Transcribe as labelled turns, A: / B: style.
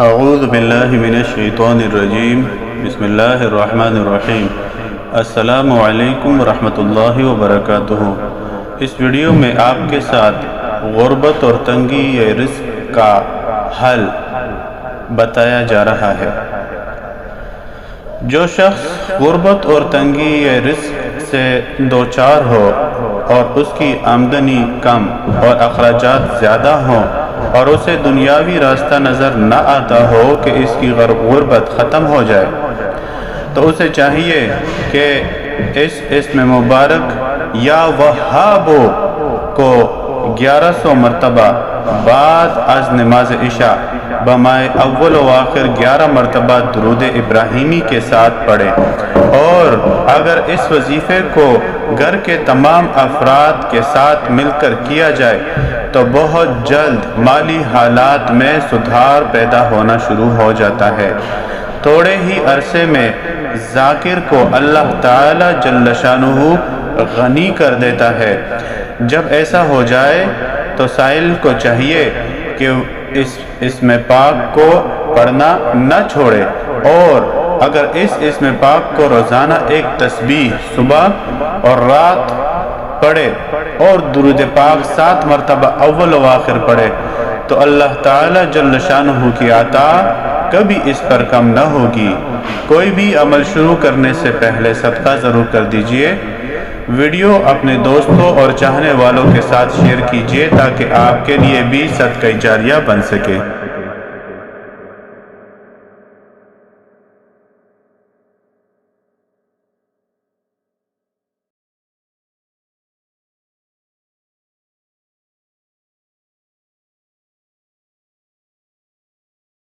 A: اعوذ باللہ من الشیطان الرجیم بسم اللہ الرحمن الرحیم۔ السلام علیکم ورحمۃ اللہ وبرکاتہ۔ اس ویڈیو میں آپ کے ساتھ غربت اور تنگی رزق کا حل بتایا جا رہا ہے۔ جو شخص غربت اور تنگی رزق سے دوچار ہو اور اس کی آمدنی کم اور اخراجات زیادہ ہوں اور اسے دنیاوی راستہ نظر نہ آتا ہو کہ اس کی غربت ختم ہو جائے، تو اسے چاہیے کہ اس اسم مبارک یا وہاب کو 1100 مرتبہ بعد از نماز عشاء بمائے اول و آخر 11 مرتبہ درود ابراہیمی کے ساتھ پڑھے، اور اگر اس وظیفے کو گھر کے تمام افراد کے ساتھ مل کر کیا جائے تو بہت جلد مالی حالات میں سدھار پیدا ہونا شروع ہو جاتا ہے۔ تھوڑے ہی عرصے میں ذاکر کو اللہ تعالی جل شانہ غنی کر دیتا ہے۔ جب ایسا ہو جائے تو سائل کو چاہیے کہ اس اسم پاک کو پڑھنا نہ چھوڑے، اور اگر اس اسم پاک کو روزانہ ایک تسبیح صبح اور رات پڑھے اور درود پاک 7 مرتبہ اول و آخر پڑھے تو اللہ تعالی جل شانہ کی عطا کبھی اس پر کم نہ ہوگی۔ کوئی بھی عمل شروع کرنے سے پہلے صدقہ ضرور کر دیجئے۔ ویڈیو اپنے دوستوں اور چاہنے والوں کے ساتھ شیئر کیجئے تاکہ آپ کے لیے بھی صدقہ جاریہ بن سکے۔